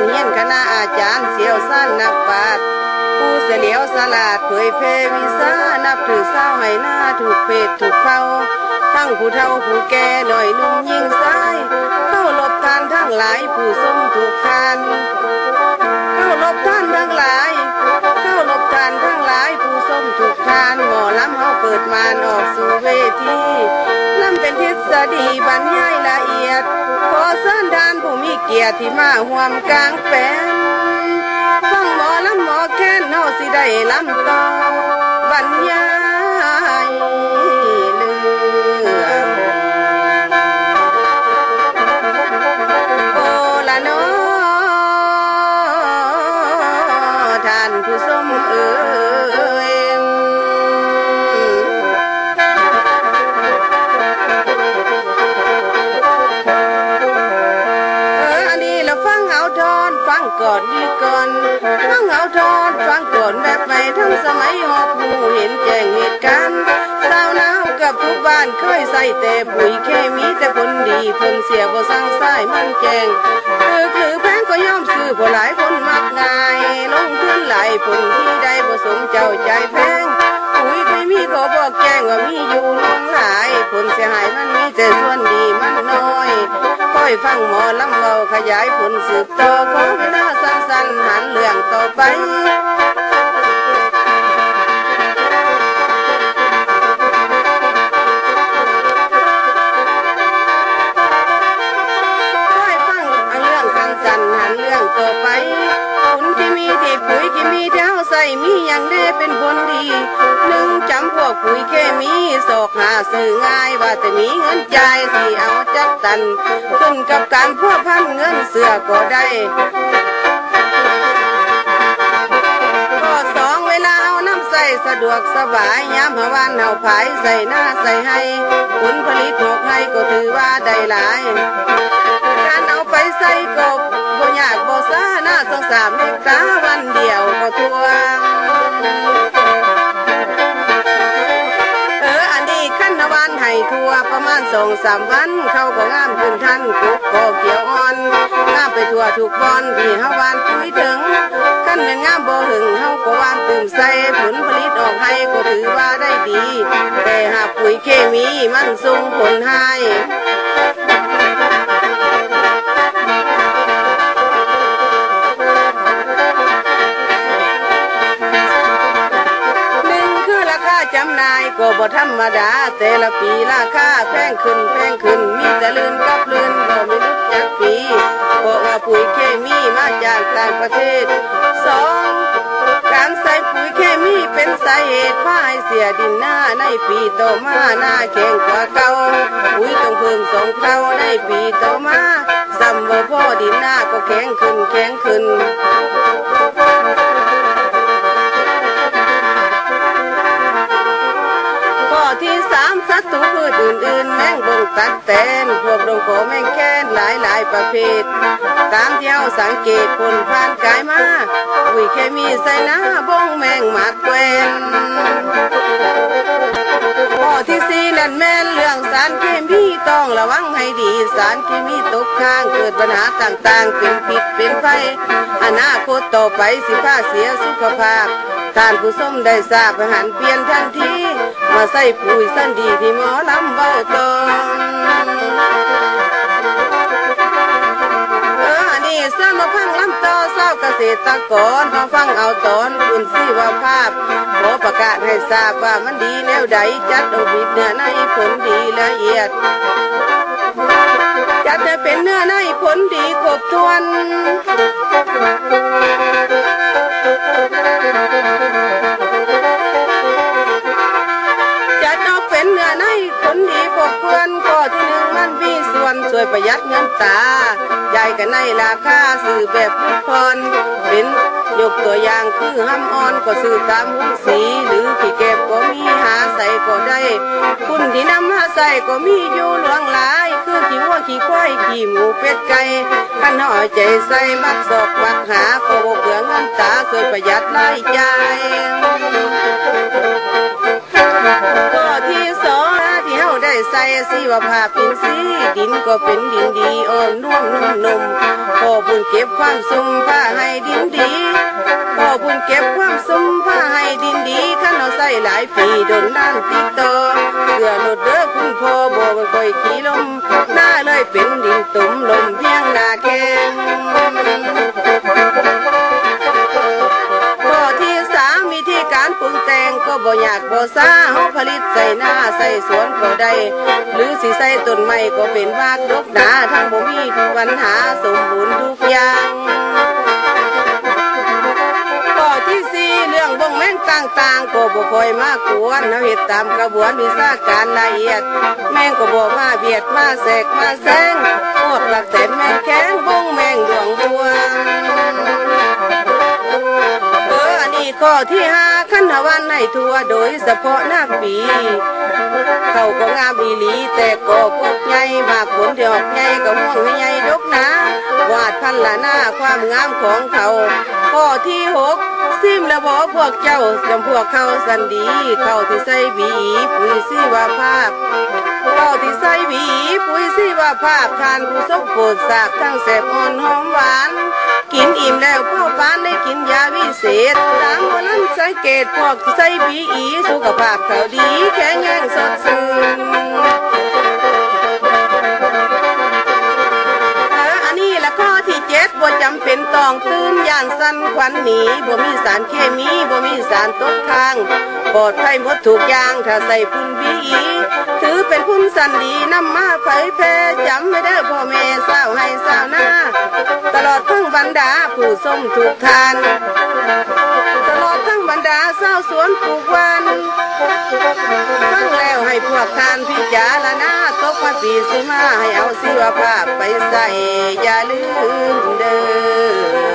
เฮียนคณะอาจารย์เสี่ยวซ่านนักปราชญ์ผู้เฉลียวฉลาดเผยแผ่วิชานับถือสาวให้หน้าถูกเพศถูกเผ่าทั้งผู้เฒ่าผู้แก่หน่อยนุ่มยิ่งสายเข้าลบทานทั้งหลายผู้ทรงถูกทานเข้าลบท่านทั้งหลายเข้าลบทานทั้งหลายผู้ทรงถูกทานหมอลำเฮาเปิดมานออกสู่เวทีลำเป็นทฤษฎีบรรยายละเอียดขอเชิญท่านผู้มีเกียรติที่มาร่วมกลางแปลงฟังหมอลำหมอแค้นเฮาสิได้ลำต่อบรรยายเรื่องโอละเนาะท่านผู้ชมเอ๋ยอันนี้เราฟังเอาทอนฟังก่อนดีก่อนฟังเอาทอนฟังก่อนแบบใหม่ทั้งสมัยหอบหูเห็นแจ้งเหตุการณ์สาวหนาวกับทุกบ้านเคยใส่แต่ปุ๋ยเคมีแต่ผลดีผลเสียบ่สั่งสายมันแจงคือแพงก็ย่อมซื้อบ่หลายคนมักง่ายลงทุนหลายผลที่ได้บ่สมเจ้าใจแพงปุ๋ยเคมีก็บอกแจ้งว่ามีอยู่หลวงหลายผลเสียหายมันมีแต่ส่วนดีมันน้อยค่อยฟังหมอลำเบาขยายผลสืบต่อขอเวลาสั้นๆหันเรื่องต่อไปต่อไปผลที่มีที่ปุ๋ยที่มีที่เฮาใส่มีอย่างใดเป็นผลดีหนึ่งจำพวกปุ๋ยเคมีสอกหาซื้อง่ายว่าแต่มีเงินจ่ายสิเอาจักตันขึ้นกับการพัวพันเงินเสือก็ได้ข้อสองเวลาเอาน้ำใส่สะดวกสบายยามหวานเฮาผายใส่หน้าใส่ให้ผลผลิตออกให้ก็ถือว่าได้หลายการเอาไปใส่กบบ่ยากบ่ซ่าหน้าสองสามเฮกตาร์วันเดียวก็ทั่วอันนี้ขั้นนวันให้ทั่วประมาณ2-3 วันเขาก็งามขึ้นทันกุกก็เขียวอ่อนงามไปทั่วทุกบอนที่เฮาหวานปุ๋ยถึงขั้นเป็นงามบ่หึงเฮาก็หวานตื่มใส่ผลผลิตออกให้ก็ถือว่าได้ดีแต่หากปุ๋ยเคมีมันส่งผลให้จำนายก็บ่ธรรมดาแต่ละปีราคาแพงขึ้นมีแต่ลื่นกับลื่นก็ไม่รู้จักปีเพราะว่าปุ๋ยเคมีมาจากต่างประเทศสองการใส่ปุ๋ยเคมีเป็นสาเหตุพาให้เสียดินหน้าในปีต่อมาหน้าแข็งกว่าเก่าปุ๋ยต้องเพิ่ม2 เท่าในปีต่อมาซ้ำบ่พอดินหน้าก็แข็งขึ้นที่3สัตว์พืชอื่นๆแมงบงตัดแตนพวกดงโขแมงแค้นหลายประเภทตามที่เราสังเกตผลผ่านกายมาปุ๋ยเคมีใส่หน้าบงแมงหมากแกวนข้อที่4นั่นแม่นเรื่องสารเคมีต้องระวังให้ดีสารเคมีตกค้างเกิดปัญหาต่างๆเป็นพิษเป็นภัยอนาคตต่อไปสิพาเสียสุขภาพท่านผู้ชมได้ทราบหันเปลี่ยนทันทีมาใส่ปุ๋ยสันดีที่หมอลำเบาตองนี่เสื้อมาพังลำต่อเศร้าเกษตรกรมาฟังเอาตอนคุณชีวภาพขอประกาศให้ทราบว่ามันดีแนวใดจัดเอาผิดเนื้อในผลดีละเอียดจัดให้เป็นเนื้อในผลดีครบถ้วนจัดออกเป็นเนื้อในผลดีครบถ้วนข้อที่1มันมีส่วนช่วยประหยัดเงินตาใหญ่กันในราคาซื้อแบบลดผ่อนเป็นยกตัวอย่างคือห้ำอ่อนก็ซื้อตามหุ้นสีหรือขี้เก็บก็มีหาใส่ก็ได้คุณที่นำหาใส่ก็มีอยู่หลวงหลายคือขี้วัวขี้ควายขี้หมูเป็ดไก่ขันห่อใจใส่มักศอกมักหาก็บ่เปลืองเงินตาช่วยประหยัดรายจ่ายข้อที่2ที่เฮาได้ใส่ ชีวภาพอินทรีย์ดินก็เป็นดินดีอ่อนนุ่มนุ่มพ่อบุญเก็บความสุ่มผ้าให้ดินดีพ่อบุญเก็บความสุ่มผ้าให้ดินดีขันเอาใส่หลายปีโดนด้านติดต่อเสือหลุดเด้อคุณพ่อบ่ค่อยขี่ลมหน้าเลยเป็นดินตุ่มลมเพียงหน้าแข็งวิธีการปรุงแต่งก็บ่ยากบ่ซ่าเฮาผลิตใส่หน้าใส่สวนก็ได้หรือสิใส่ต้นไม้ก็เป็นวากดกหนาทั้งบ่มีปัญหาสมบูรณ์ทุกอย่างข้อที่สี่เรื่องบ่งแม่งต่างๆก็บ่ค่อยมากวนเฮาเฮ็ดตามกระบวนวิชาการละเอียดแม่งก็บ่มาเบียดมาแทรกมาแซงพวกหลักแต่แม่งแข้งบ่งแม่งดวงบัวข้อที่ห้าขันธวันให้ทั่วโดยเฉพาะนาปีเขาก็งามอีหลีแต่ก็พวกใหญ่มากผลที่ออกใหญ่ก็ห่วงให้ใหญ่ดกหนาวาดพันละหน้าความงามของเขาข้อที่หกซิมและบอพวกเจ้าจำพวกเขาสันดีเข้าที่ใส่บีปุ๋ยชีวภาพเข้าที่ใส่บีปุ๋ยชีวภาพทานผู้สมโปรดสาบทั้งแสบอ่อนหอมหวานกินอิ่มแล้วพ่อปานได้กินยาวิเศษตามวันนั้นสังเกตพวกที่ใส่บีสุขภาพเขาดีแข็งแรงสดชื่นข้อที่เจ็ดบ่จำเป็นต้องตื่นย่านสั่นขวัญหนีบ่มีสารเคมีบ่มีสารตกค้างปลอดภัยหมดทุกอย่างถ้าใส่พุ่นบีถือเป็นพุ่นสันดีนำมาเผยแพร่จำไม่ได้พ่อแม่สาวให้สาวหน้าตลอดทั้งบรรดาผู้ส้มถูกทานตลอดทั้งบรรดาสาวสวนปลูกวันฟังแล้วให้พวกทานพิจารณาตกมาปีสิมาให้เอาชีวภาพไปใส่อย่าลืมเด้อ